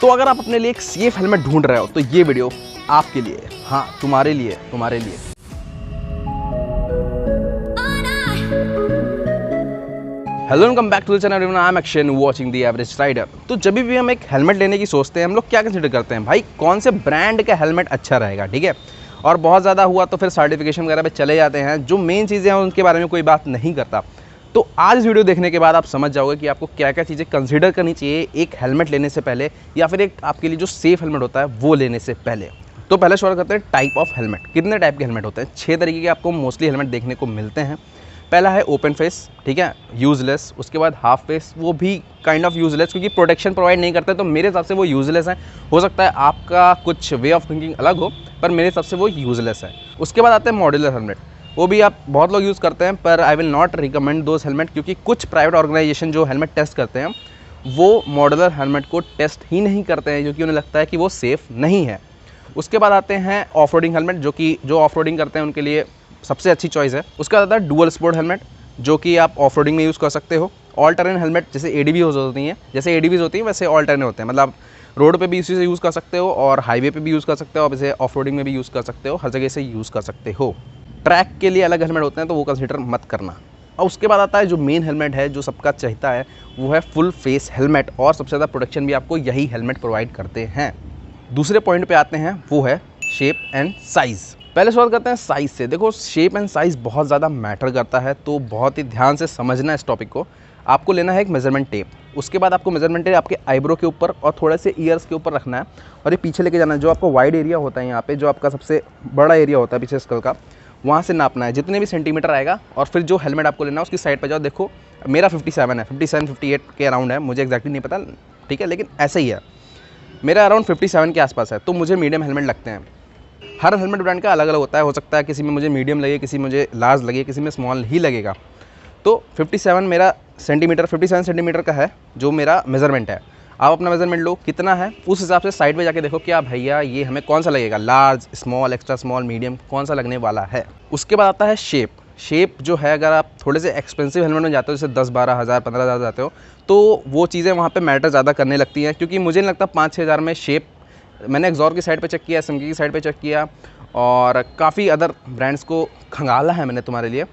तो अगर आप अपने लिए एक सेफ हेलमेट ढूंढ रहे हो तो ये वीडियो आपके लिए है। हाँ, तुम्हारे लिए। Hello welcome back to the channel. I am Akshay watching the average rider. तो जब भी हम एक हेलमेट लेने की सोचते हैं हम लोग क्या कंसीडर करते हैं, भाई कौन से ब्रांड का हेलमेट अच्छा रहेगा, ठीक है। और बहुत ज़्यादा हुआ तो फिर सर्टिफिकेशन वगैरह पे चले जाते हैं, जो मेन चीज़ें हैं उनके बारे में कोई बात नहीं करता। तो आज इस वीडियो देखने के बाद आप समझ जाओगे कि आपको क्या क्या चीज़ें कंसीडर करनी चाहिए एक हेलमेट लेने से पहले, या फिर एक आपके लिए जो सेफ हेलमेट होता है वो लेने से पहले। तो पहले शुरू करते हैं टाइप ऑफ हेलमेट। कितने टाइप के हेलमेट होते हैं? 6 तरीके के आपको मोस्टली हेलमेट देखने को मिलते हैं। पहला है ओपन फेस, ठीक है, यूजलेस। उसके बाद हाफ फेस, वो भी काइंड ऑफ यूजलेस क्योंकि प्रोटेक्शन प्रोवाइड नहीं करते, तो मेरे हिसाब से वो यूजलेस है। हो सकता है आपका कुछ वे ऑफ थिंकिंग अलग हो, पर मेरे हिसाब से वो यूजलेस है। उसके बाद आते हैं मॉड्यूलर हेलमेट। वो भी आप बहुत लोग यूज़ करते हैं, पर I will not recommend those helmet, क्योंकि कुछ प्राइवेट ऑर्गेनाइजेशन जो हेलमेट टेस्ट करते हैं वो मॉड्यूलर हेलमेट को टेस्ट ही नहीं करते हैं, क्योंकि उन्हें लगता है कि वो सेफ़ नहीं है। उसके बाद आते हैं ऑफ रोडिंग हेलमेट, जो ऑफ रोडिंग करते हैं उनके लिए सबसे अच्छी चॉइस है। उसके बाद आता है डुअल स्पोर्ट हेलमेट, जो कि आप ऑफ रोडिंग में यूज़ कर सकते हो। ऑल टर्न हेलमेट, जैसे एडीवीज होती हैं, वैसे ऑल टर्न होते हैं, मतलब रोड पे भी इसी से यूज़ कर सकते हो और हाईवे पे भी यूज़ कर सकते हो, और इसे ऑफ रोडिंग में भी यूज़ कर सकते हो, हर जगह से यूज़ कर सकते हो। ट्रैक के लिए अलग हेलमेट होते हैं, तो वो कंसीडर मत करना। और उसके बाद आता है जो मेन हेलमेट है, जो सबका चाहता है, वो है फुल फेस हेलमेट, और सबसे ज़्यादा प्रोटेक्शन भी आपको यही हेलमेट प्रोवाइड करते हैं। दूसरे पॉइंट पे आते हैं, वो है शेप एंड साइज़। पहले शुरुआत करते हैं साइज़ से। देखो, शेप एंड साइज़ बहुत ज़्यादा मैटर करता है, तो बहुत ही ध्यान से समझना है इस टॉपिक को। आपको लेना है एक मेजरमेंट टेप। उसके बाद आपको मेजरमेंट टेप आपके आईब्रो के ऊपर और थोड़े से ईयर्स के ऊपर रखना है, और ये पीछे लेके जाना है। जो आपका वाइड एरिया होता है यहाँ पे, जो आपका सबसे बड़ा एरिया होता है पीछे स्कल का, वहाँ से नापना है जितने भी सेंटीमीटर आएगा। और फिर जो हेलमेट आपको लेना है उसकी साइड पर जाओ। देखो, मेरा 57 है, 58 के अराउंड है, मुझे एक्जैक्टली नहीं पता, ठीक है, लेकिन ऐसा ही है। मेरा अराउंड 57 के आसपास है, तो मुझे मीडियम हेलमेट लगते हैं। हर हेलमेट ब्रांड का अलग अलग होता है, हो सकता है किसी में मुझे मीडियम लगे, किसी में मुझे लार्ज लगे, किसी में स्मॉल ही लगेगा। तो 57 सेंटीमीटर का है जो मेरा मेज़रमेंट है। आप अपना मेज़रमेंट लो कितना है, उस हिसाब से साइड में जाके देखो क्या भैया ये हमें कौन सा लगेगा, large, small, extra small, medium, कौन सा लगने वाला है। उसके बाद आता है शेप। शेप जो है, अगर आप थोड़े से एक्सपेंसिव हेलमेट में जाते हो, जैसे 10-12 हज़ार 15 हज़ार जाते हो, तो वो चीज़ें वहाँ पे मैटर ज़्यादा करने लगती हैं, क्योंकि मुझे नहीं लगता 5-6 हज़ार में शेप। मैंने एक्सॉर की साइड पे चेक किया, एसएमके की साइड पे चेक किया, और काफ़ी अदर ब्रांड्स को खंगाला है मैंने तुम्हारे लिए,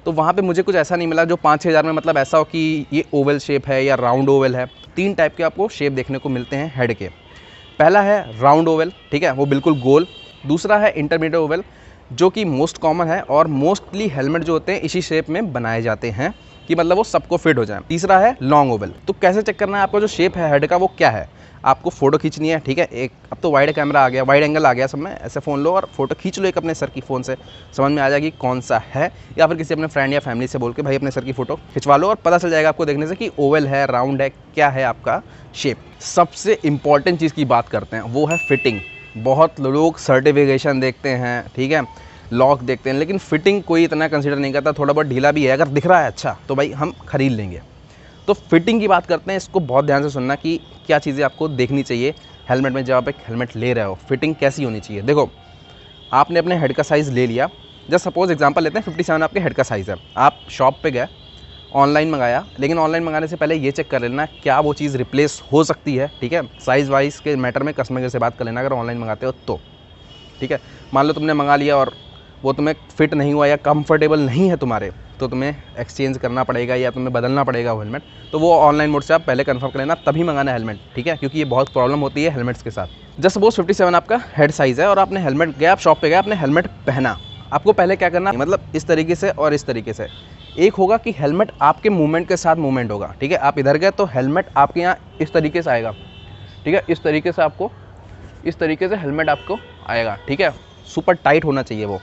तो वहाँ पे मुझे कुछ ऐसा नहीं मिला जो 5-6 हज़ार में मतलब ऐसा हो कि ये ओवल शेप है या राउंड ओवल है। 3 टाइप के आपको शेप देखने को मिलते हैं हेड के। पहला है राउंड ओवल, ठीक है, वो बिल्कुल गोल। दूसरा है इंटरमीडिएट ओवल, जो कि मोस्ट कॉमन है, और मोस्टली हेलमेट जो होते हैं इसी शेप में बनाए जाते हैं कि मतलब वो सबको फिट हो जाए। तीसरा है लॉन्ग ओवल। तो कैसे चेक करना है आपको जो शेप है हेड का वो क्या है? आपको फोटो खींचनी है, ठीक है। एक अब तो वाइड कैमरा आ गया, वाइड एंगल आ गया सब में, ऐसे फ़ोन लो और फोटो खींच लो एक अपने सर की फ़ोन से, समझ में आ जाएगी कौन सा है। या फिर किसी अपने फ्रेंड या फैमिली से बोल के भाई अपने सर की फ़ोटो खिंचवा लो, और पता चल जाएगा आपको देखने से कि ओवल है, राउंड है, क्या है आपका शेप। सबसे इंपॉर्टेंट चीज़ की बात करते हैं, वो है फिटिंग। बहुत लोग सर्टिफिकेशन देखते हैं, ठीक है, लॉक देखते हैं, लेकिन फिटिंग कोई इतना कंसीडर नहीं करता। थोड़ा बहुत ढीला भी है, अगर दिख रहा है अच्छा तो भाई हम खरीद लेंगे। तो फिटिंग की बात करते हैं, इसको बहुत ध्यान से सुनना कि क्या चीज़ें आपको देखनी चाहिए हेलमेट में जब आप एक हेलमेट ले रहे हो। फिटिंग कैसी होनी चाहिए? देखो, आपने अपने हेड का साइज़ ले लिया, जस्ट सपोज एग्जांपल लेते हैं 57 आपके हेड का साइज़ है। आप शॉप पे गए, ऑनलाइन मंगाया, लेकिन ऑनलाइन मंगाने से पहले ये चेक कर लेना क्या वो चीज़ रिप्लेस हो सकती है, ठीक है। साइज़ वाइज के मैटर में कस्टमर से बात कर लेना अगर ऑनलाइन मंगाते हो तो, ठीक है। मान लो तुमने मंगा लिया और वो तुम्हें फिट नहीं हुआ या कंफर्टेबल नहीं है तुम्हारे, तो तुम्हें एक्सचेंज करना पड़ेगा या तुम्हें बदलना पड़ेगा वो हेलमेट। तो वो ऑनलाइन मोड से आप पहले कंफर्म कर लेना, तभी मंगाना हेलमेट, ठीक है, क्योंकि ये बहुत प्रॉब्लम होती है हेलमेट्स के साथ। जस्ट सपोज 57 आपका हेड साइज़ है और आपने हेलमेट गया, आप शॉप पे गए, आपने हेलमेट पहना। आपको पहले क्या करना, मतलब इस तरीके से और इस तरीके से। एक होगा कि हेलमेट आपके मूवमेंट के साथ मूवमेंट होगा, ठीक है। आप इधर गए तो हेलमेट आपके यहाँ इस तरीके से आएगा, ठीक है, इस तरीके से आपको, इस तरीके से हेलमेट आपको आएगा, ठीक है। सुपर टाइट होना चाहिए वो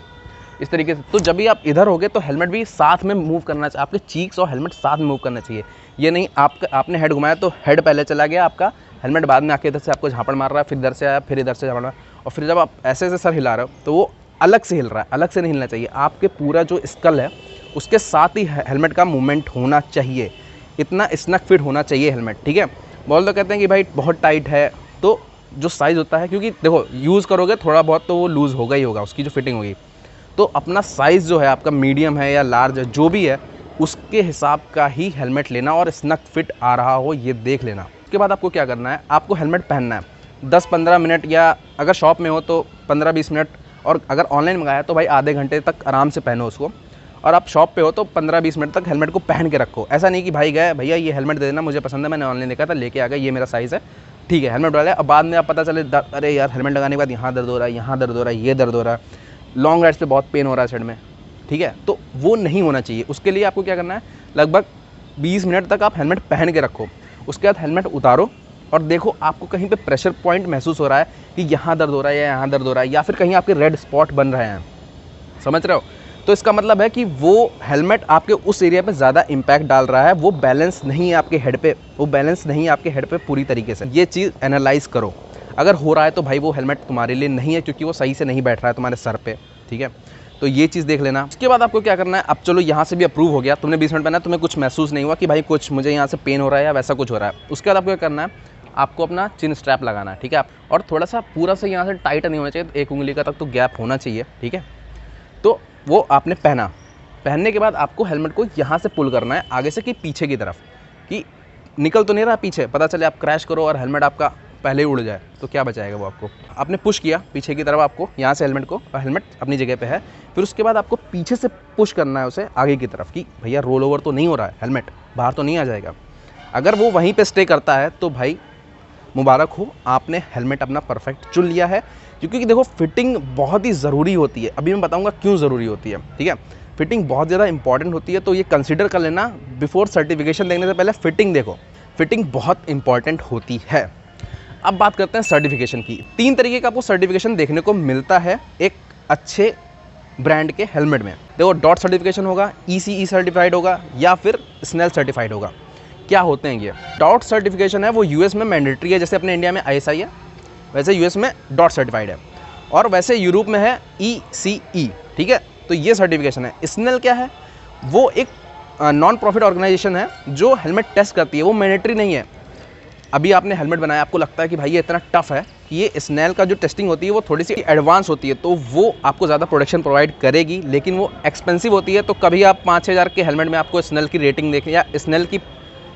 इस तरीके से। तो जब भी आप इधर होगे तो हेलमेट भी साथ में मूव करना चाहिए, आपके चीक्स और हेलमेट साथ में मूव करना चाहिए। ये नहीं आपने हेड घुमाया तो हेड पहले चला गया आपका, हेलमेट बाद में आके इधर से आपको झापड़ मार रहा है, फिर इधर से आया, फिर इधर से झापड़ मार, और फिर जब आप ऐसे ऐसे सर हिला रहे हो तो वो अलग से हिल रहा है, अलग से नहीं हिलना चाहिए। आपके पूरा जो स्कल है उसके साथ ही हेलमेट का मूवमेंट होना चाहिए, इतना स्नक फिट होना चाहिए हेलमेट, ठीक है। बहुत लोग कहते हैं कि भाई बहुत टाइट है, तो जो साइज़ होता है, क्योंकि देखो यूज़ करोगे थोड़ा बहुत तो वो लूज़ होगा ही होगा, उसकी जो फिटिंग होगी। तो अपना साइज़ जो है आपका मीडियम है या लार्ज है, जो भी है उसके हिसाब का ही हेलमेट लेना, और स्नक फिट आ रहा हो ये देख लेना। उसके बाद आपको क्या करना है, आपको हेलमेट पहनना है। 10-15 मिनट, या अगर शॉप में हो तो 15-20 मिनट, और अगर ऑनलाइन मंगाया तो भाई आधे घंटे तक आराम से पहनो उसको। और आप शॉप पे हो तो 15-20 मिनट तक हेलमेट को पहन के रखो। ऐसा नहीं कि भाई गए, भैया ये हेलमेट दे देना, मुझे पसंद है, मैंने ऑनलाइन देखा था, लेके आ गया, ये मेरा साइज़ है, ठीक है हेलमेट डाला। अब बाद में आप पता चले अरे यार हेलमेट लगाने के बाद यहाँ दर्द हो रहा है, यहाँ दर्द हो रहा है, ये दर्द हो रहा है, लॉन्ग राइड्स पे बहुत पेन हो रहा है साइड में, ठीक है, तो वो नहीं होना चाहिए। उसके लिए आपको क्या करना है, लगभग 20 मिनट तक आप हेलमेट पहन के रखो। उसके बाद हेलमेट उतारो और देखो आपको कहीं पे प्रेशर पॉइंट महसूस हो रहा है कि यहाँ दर्द हो रहा है या यहाँ दर्द हो रहा है, या फिर कहीं आपके रेड स्पॉट बन रहे हैं, समझ रहे हो। तो इसका मतलब है कि वो हेलमेट आपके उस एरिया पे ज़्यादा इम्पैक्ट डाल रहा है, वो बैलेंस नहीं है आपके हेड पे, वो बैलेंस नहीं है आपके हेड पे पूरी तरीके से। ये चीज़ एनालाइज करो। अगर हो रहा है तो भाई वो हेलमेट तुम्हारे लिए नहीं है, क्योंकि वो सही से नहीं बैठ रहा है तुम्हारे सर पे, ठीक है। तो ये चीज़ देख लेना। उसके बाद आपको क्या करना है, अब चलो यहाँ से भी अप्रूव हो गया, तुमने 20 मिनट पहना, तुम्हें कुछ महसूस नहीं हुआ कि भाई कुछ मुझे यहाँ से पेन हो रहा है या वैसा कुछ हो रहा है। उसके बाद आपको क्या करना है, आपको अपना चिन स्ट्रैप लगाना है, ठीक है। और थोड़ा सा पूरा से यहाँ से टाइट नहीं होना चाहिए, तो 1 उंगली का तक तो गैप होना चाहिए, ठीक है। तो वो आपने पहना, पहनने के बाद आपको हेलमेट को यहाँ से पुल करना है आगे से कि पीछे की तरफ, कि निकल तो नहीं रहा पीछे, पता चले आप क्रैश करो और हेलमेट आपका पहले ही उड़ जाए तो क्या बचाएगा वो आपको। आपने पुश किया पीछे की तरफ, आपको यहाँ से हेलमेट को, हेलमेट अपनी जगह पे है, फिर उसके बाद आपको पीछे से पुश करना है उसे आगे की तरफ कि भैया रोल ओवर तो नहीं हो रहा है, हेलमेट बाहर तो नहीं आ जाएगा। अगर वो वहीं पे स्टे करता है तो भाई मुबारक हो, आपने हेलमेट अपना परफेक्ट चुन लिया है। क्योंकि देखो फिटिंग बहुत ही ज़रूरी होती है, अभी मैं बताऊँगा क्यों ज़रूरी होती है, ठीक है। फिटिंग बहुत ज़्यादा इंपॉर्टेंट होती है, तो ये कंसिडर कर लेना बिफोर सर्टिफिकेशन देखने से पहले फिटिंग देखो, फिटिंग बहुत इंपॉर्टेंट होती है। अब बात करते हैं सर्टिफिकेशन की। 3 तरीके का आपको सर्टिफिकेशन देखने को मिलता है एक अच्छे ब्रांड के हेलमेट में। देखो डॉट सर्टिफिकेशन होगा, ECE सर्टिफाइड होगा, या फिर स्नेल सर्टिफाइड होगा। क्या होते हैं ये डॉट सर्टिफिकेशन है, वो US में मैंडेटरी है, जैसे अपने इंडिया में ISI है वैसे US में डॉट सर्टिफाइड है, और वैसे यूरोप में है ECE, ठीक है। तो ये सर्टिफिकेशन है। स्नेल क्या है, वो एक नॉन प्रॉफिट ऑर्गेनाइजेशन है जो हेलमेट टेस्ट करती है, वो मैंडेटरी नहीं है। अभी आपने हेलमेट बनाया, आपको लगता है कि भाई ये इतना टफ है कि ये स्नेल का जो टेस्टिंग होती है वो थोड़ी सी एडवांस होती है, तो वो आपको ज़्यादा प्रोटेक्शन प्रोवाइड करेगी, लेकिन वो एक्सपेंसिव होती है। तो कभी आप 5-6 हज़ार के हेलमेट में आपको स्नेल की रेटिंग देखने या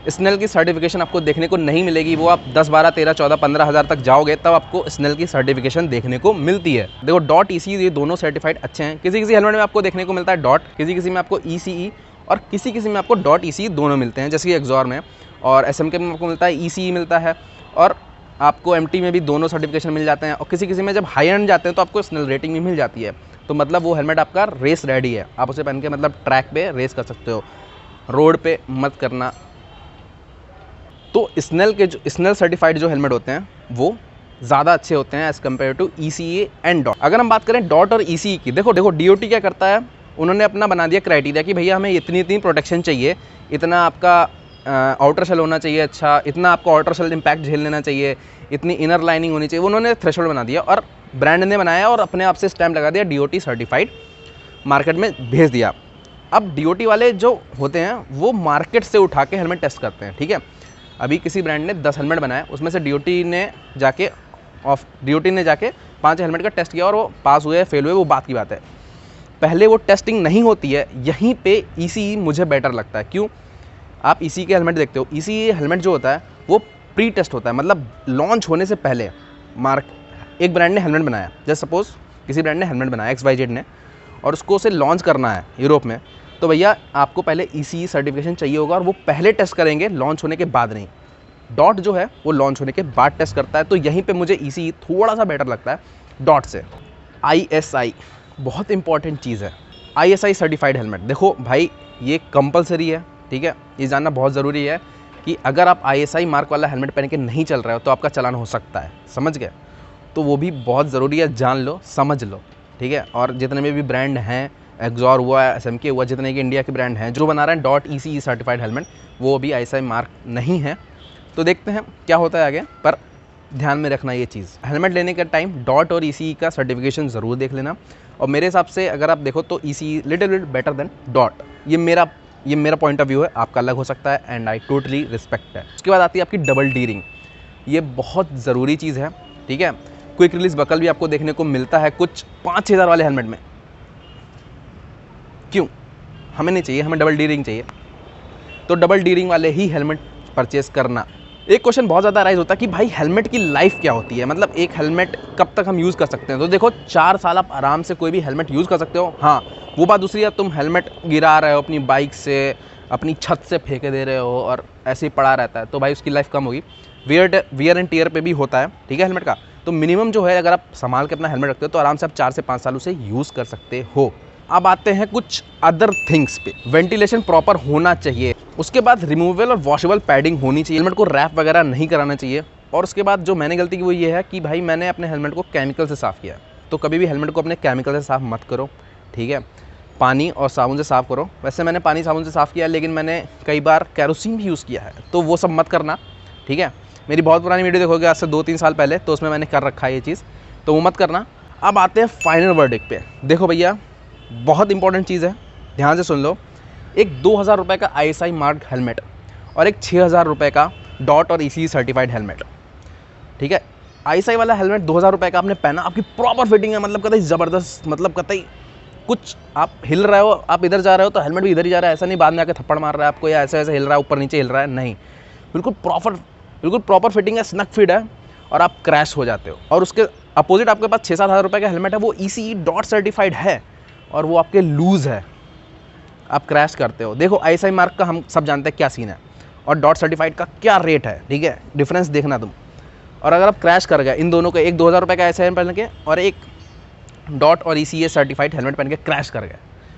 स्नेल की सर्टिफिकेशन आपको देखने को नहीं मिलेगी। वो आप 10, 12, 13, 14, 15 हज़ार तक जाओगे तब आपको स्नेल की सर्टिफिकेशन देखने को मिलती है। देखो डॉट ECE ये दोनों सर्टिफाइड अच्छे हैं। किसी किसी हेलमेट में आपको देखने को मिलता है डॉट, किसी किसी में आपको ECE, और किसी किसी में आपको डॉट ECE दोनों मिलते हैं, जैसे कि एक्सॉर में और SMK में आपको मिलता है ECE मिलता है, और आपको MT में भी दोनों सर्टिफिकेशन मिल जाते हैं। और किसी किसी में जब हाई एंड जाते हैं तो आपको स्नेल रेटिंग भी मिल जाती है। तो मतलब वो हेलमेट आपका रेस रेडी है, आप उसे पहन के मतलब ट्रैक पे रेस कर सकते हो, रोड पे मत करना। तो स्नेल सर्टिफाइड जो हेलमेट होते हैं वो ज़्यादा अच्छे होते हैं as compare to ECE and DOT. अगर हम बात करें डॉट और ECE की, देखो DOT क्या करता है, उन्होंने अपना बना दिया क्राइटेरिया कि भैया हमें इतनी प्रोटेक्शन चाहिए, इतना आपका आउटर शेल होना चाहिए, अच्छा इतना आपको आउटर शेल इम्पैक्ट झेल लेना चाहिए, इतनी इनर लाइनिंग होनी चाहिए। उन्होंने थ्रेशोल्ड बना दिया और ब्रांड ने बनाया और अपने आप से स्टैम्प लगा दिया, DOT सर्टिफाइड, मार्केट में भेज दिया। अब DOT वाले जो होते हैं वो मार्केट से उठा के हेलमेट टेस्ट करते हैं, ठीक है। अभी किसी ब्रांड ने 10 हेलमेट बनाया, उसमें से DOT ने जाके 5 हेलमेट का टेस्ट किया और वो पास हुए फेल हुए, वो बात की बात है। पहले वो टेस्टिंग नहीं होती है, यहीं पे ECE मुझे बेटर लगता है। क्यों? आप ECE के हेलमेट देखते हो, ECE हेलमेट जो होता है वो प्री टेस्ट होता है, मतलब लॉन्च होने से पहले एक ब्रांड ने हेलमेट बनाया, जैसे सपोज किसी ब्रांड ने हेलमेट बनाया XYZ ने, और उसको उसे लॉन्च करना है यूरोप में, तो भैया आपको पहले ECE सर्टिफिकेशन चाहिए होगा, और वो पहले टेस्ट करेंगे, लॉन्च होने के बाद नहीं। डॉट जो है वो लॉन्च होने के बाद टेस्ट करता है, तो यहीं पे मुझे ECE थोड़ा सा बेटर लगता है डॉट से। ISI बहुत इंपॉर्टेंट चीज़ है, ISI सर्टिफाइड हेलमेट। देखो भाई ये कंपलसरी है, ठीक है, ये जानना बहुत ज़रूरी है कि अगर आप ISI मार्क वाला हेलमेट पहन के नहीं चल रहे हो तो आपका चालान हो सकता है, समझ गए। तो वो भी बहुत ज़रूरी है, जान लो, समझ लो, ठीक है। और जितने में भी ब्रांड हैं, एक्सॉर हुआ, SMK हुआ, जितने के इंडिया के ब्रांड हैं जो बना रहे हैं डॉट ECE सर्टिफाइड हेलमेट, वो अभी ISI मार्क नहीं है। तो देखते हैं क्या होता है आगे, पर ध्यान में रखना ये चीज़, हेलमेट लेने के टाइम डॉट और ECE का सर्टिफिकेशन ज़रूर देख लेना। और मेरे हिसाब से अगर आप देखो तो ECE little bit better than dot. ये मेरा पॉइंट ऑफ व्यू है, आपका अलग हो सकता है, एंड आई टोटली रिस्पेक्ट है। उसके बाद आती है आपकी डबल डी रिंग। ये बहुत ज़रूरी चीज़ है, ठीक है। क्विक रिलीज बकल भी आपको देखने को मिलता है कुछ 5-6 हज़ार वाले हेलमेट में। क्यों? हमें नहीं चाहिए, हमें डबल डी रिंग चाहिए। तो डबल डी रिंग वाले ही हेलमेट परचेस करना। एक क्वेश्चन बहुत ज़्यादा राइज होता है कि भाई हेलमेट की लाइफ क्या होती है, मतलब एक हेलमेट कब तक हम यूज़ कर सकते हैं। तो देखो 4 साल आप आराम से कोई भी हेलमेट यूज़ कर सकते हो। हाँ, वो बात दूसरी है, तुम हेलमेट गिरा रहे हो अपनी बाइक से, अपनी छत से फेंके दे रहे हो और ऐसे ही पड़ा रहता है, तो भाई उसकी लाइफ कम होगी। वियर एंड टियर पे भी होता है, ठीक है, हेलमेट का। तो मिनिमम जो है, अगर आप संभाल के अपना हेलमेट रखते हो तो आराम से आप 4 से 5 साल उसे यूज़ कर सकते हो। अब आते हैं कुछ अदर थिंग्स पे। वेंटिलेशन प्रॉपर होना चाहिए, उसके बाद रिमूवेबल और वॉशेबल पैडिंग होनी चाहिए, हेलमेट को रैप वगैरह नहीं कराना चाहिए। और उसके बाद जो मैंने गलती की वो ये है कि भाई मैंने अपने हेलमेट को केमिकल से साफ़ किया। तो कभी भी हेलमेट को अपने केमिकल से साफ़ मत करो, ठीक है, पानी और साबुन से साफ़ करो। वैसे मैंने पानी साबुन से साफ़ किया, लेकिन मैंने कई बार केरोसिन भी यूज़ किया है, तो वो सब मत करना, ठीक है। मेरी बहुत पुरानी वीडियो देखोगे आज से 2-3 साल पहले, तो उसमें मैंने कर रखा है ये चीज़, तो वो मत करना। अब आते हैं फाइनल वर्डिक्ट पे। देखो भैया, बहुत इंपॉर्टेंट चीज़ है, ध्यान से सुन लो। एक 2000 रुपये का ISI मार्क हेलमेट और एक 6000 रुपये का डॉट और ECE सर्टिफाइड हेलमेट, ठीक है। ISI वाला हेलमेट 2000 रुपये का आपने पहना, आपकी प्रॉपर फिटिंग है, मतलब कतई ज़बरदस्त, मतलब कतई कुछ आप हिल रहे हो, आप इधर जा रहे हो तो हेलमेट भी इधर ही जा रहा है, ऐसा नहीं बाद में आके थप्पड़ मार रहा है आपको, या ऐसे ऐसे हिल रहा है, ऊपर नीचे हिल रहा है, नहीं, बिल्कुल प्रॉपर फिटिंग है, स्नक फिट है, और आप क्रैश हो जाते हो। और उसके अपोजिट आपके पास 6-7 हज़ार रुपये का हेलमेट है, वो ECE डॉट सर्टिफाइड है और वो आपके लूज़ है, आप क्रैश करते हो। देखो ISI मार्क का हम सब जानते हैं क्या सीन है, और डॉट सर्टिफाइड का क्या रेट है, ठीक है, डिफरेंस देखना तुम। और अगर आप क्रैश कर गए इन दोनों के, एक 2000 रुपये का ISI पहन के और एक डॉट और ECE सर्टिफाइड हेलमेट पहन के क्रैश कर गए,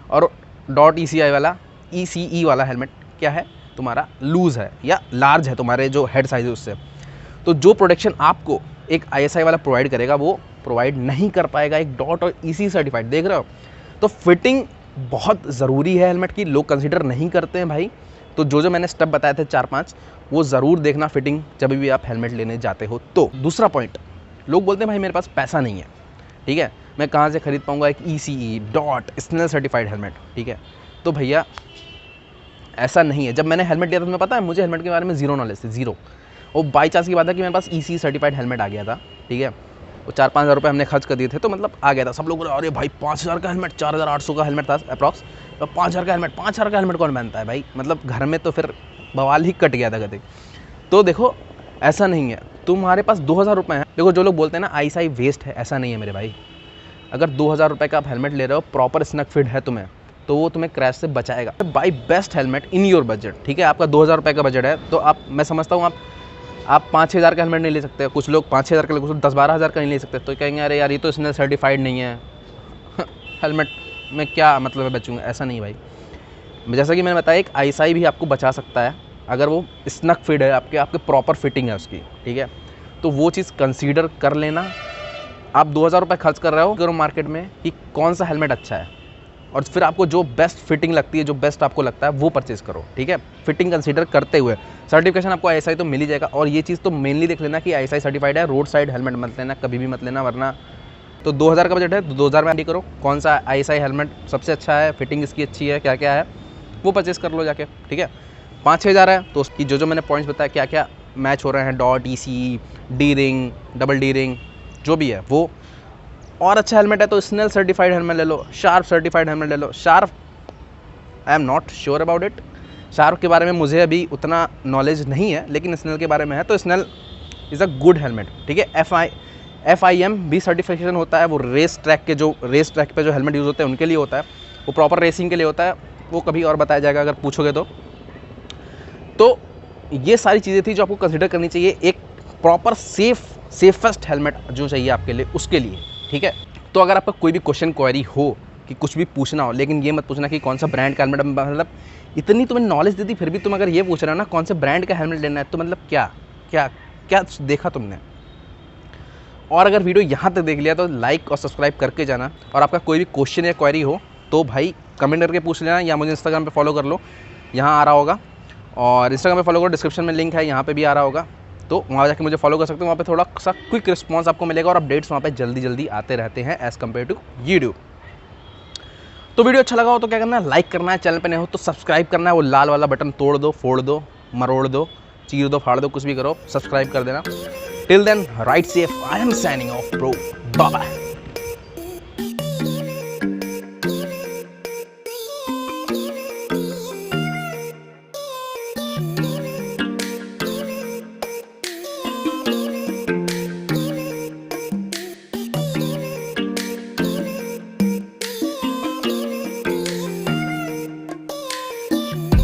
और डॉट ECE वाला हेलमेट क्या है तुम्हारा, लूज़ है या लार्ज है, तुम्हारे जो हेड साइज है उससे, तो जो प्रोटेक्शन आपको एक ISI वाला प्रोवाइड करेगा वो प्रोवाइड नहीं कर पाएगा एक डॉट और ECE सर्टिफाइड। देख रहे हो, तो फिटिंग बहुत ज़रूरी है हेलमेट की, लोग कंसीडर नहीं करते हैं भाई। तो जो मैंने स्टेप बताए थे 4-5, वो ज़रूर देखना फिटिंग जब भी आप हेलमेट लेने जाते हो। तो दूसरा पॉइंट, लोग बोलते हैं भाई मेरे पास पैसा नहीं है, ठीक है, मैं कहाँ से खरीद पाऊँगा एक ECE DOT Snell certified helmet, ठीक है। तो भैया ऐसा नहीं है। जब मैंने हेलमेट लिया था, तुम्हें पता है मुझे हेलमेट के बारे में ज़ीरो नॉलेज थी, ज़ीरो। और बाई चांस की बात है कि मेरे पास ECE सर्टिफाइड हेलमेट आ गया था, ठीक है, वो 4-5 हज़ार रुपये हमने खर्च कर दिए थे, तो मतलब आ गया था। सब लोग बोले अरे भाई 5000 का हेलमेट, 4800 का हेलमेट था अप्रॉक्स, तो 5000 का हेलमेट, 5000 का हेलमेट कौन पहनता है भाई, मतलब घर में तो फिर बवाल ही कट गया था कभी। तो देखो ऐसा नहीं है, तुम्हारे पास 2000 रुपये हैं। देखो जो लोग बोलते हैं ना ISI वेस्ट है, ऐसा नहीं है मेरे भाई। अगर 2000 रुपये का आप हेलमेट ले रहे हो, प्रॉपर स्नक फिट है तुम्हें, तो वो तुम्हें क्रैश से बचाएगा। By best helmet in your budget, ठीक है, आपका 2000 रुपये का बजट है, तो आप, मैं समझता हूँ आप 5-6 हज़ार का हेलमेट नहीं ले सकते, कुछ लोग 5-6 हज़ार का, कुछ 10-12 हज़ार का नहीं ले सकते, तो कहेंगे अरे यार ये तो इसने सर्टिफाइड नहीं है हेलमेट में क्या मतलब है बचूंगा, ऐसा नहीं भाई। जैसा कि मैंने बताया, एक ISI भी आपको बचा सकता है अगर वो स्नक फिट है, आपके प्रॉपर फिटिंग है उसकी, ठीक है। तो वो चीज़ कंसीडर कर लेना। आप 2000 रुपये खर्च कर रहे हो, करो मार्केट में कि कौन सा हेलमेट अच्छा है, और फिर आपको जो बेस्ट फिटिंग लगती है, जो बेस्ट आपको लगता है वो परचेज़ करो, ठीक है। फिटिंग कंसीडर करते हुए सर्टिफिकेशन आपको ISI तो मिल ही जाएगा। और ये चीज़ तो मेनली देख लेना कि ISI सर्टिफाइड है। रोड साइड हेलमेट मत लेना, कभी भी मत लेना, वरना तो 2000 का बजट है तो 2000 में करो कौन सा ISI हेलमेट सबसे अच्छा है, फिटिंग इसकी अच्छी है, क्या क्या है, वो परचेज़ कर लो जाके, ठीक है। 5-6 हज़ार है तो उसकी जो मैंने पॉइंट्स बताया, क्या क्या मैच हो रहे हैं, dot ECE, D ring, double D ring, जो भी है वो, और अच्छा हेलमेट है तो स्नेल सर्टिफाइड हेलमेट ले लो, शार्प सर्टिफाइड हेलमेट ले लो। Sharp I am not sure about it, sharp के बारे में मुझे अभी उतना नॉलेज नहीं है, लेकिन स्नेल के बारे में है, तो Snell is a good helmet, ठीक है। FIM भी सर्टिफिकेशन होता है, वो रेस ट्रैक पे जो हेलमेट यूज़ होते हैं उनके लिए होता है, वो प्रॉपर रेसिंग के लिए होता है, वो कभी और बताया जाएगा अगर पूछोगे तो ये सारी चीज़ें थी जो आपको कंसिडर करनी चाहिए एक प्रॉपर सेफेस्ट हेलमेट जो चाहिए आपके लिए, उसके लिए, ठीक है। तो अगर आपका कोई भी क्वेश्चन क्वेरी हो कि कुछ भी पूछना हो, लेकिन ये मत पूछना कि कौन सा ब्रांड का हेलमेट, मतलब इतनी तुम्हें नॉलेज देती फिर भी तुम अगर ये पूछ रहे हो ना कौन से ब्रांड का हेलमेट लेना है, तो मतलब क्या देखा तुमने। और अगर वीडियो यहाँ तक देख लिया तो लाइक और सब्सक्राइब करके जाना। और आपका कोई भी क्वेश्चन या क्वेरी हो तो भाई कमेंट करके पूछ लेना, या मुझे इंस्टाग्राम पे फॉलो कर लो, यहाँ आ रहा होगा, और इंस्टाग्राम पे फॉलो करो, डिस्क्रिप्शन में लिंक है, यहाँ पे भी आ रहा होगा, तो वहाँ जाके मुझे फॉलो कर सकते हो। वहाँ पे थोड़ा सा क्विक रिस्पॉन्स आपको मिलेगा और अपडेट्स वहाँ पे जल्दी आते रहते हैं एज़ कम्पेयर टू यूट्यूब। तो वीडियो अच्छा लगा हो तो क्या करना है, लाइक करना है, चैनल पे नए हो तो सब्सक्राइब करना है, वो लाल वाला बटन तोड़ दो, फोड़ दो, मरोड़ दो, चीर दो, फाड़ दो, कुछ भी करो, सब्सक्राइब कर देना। Till then, ride safe, I am signing off bro, bye bye.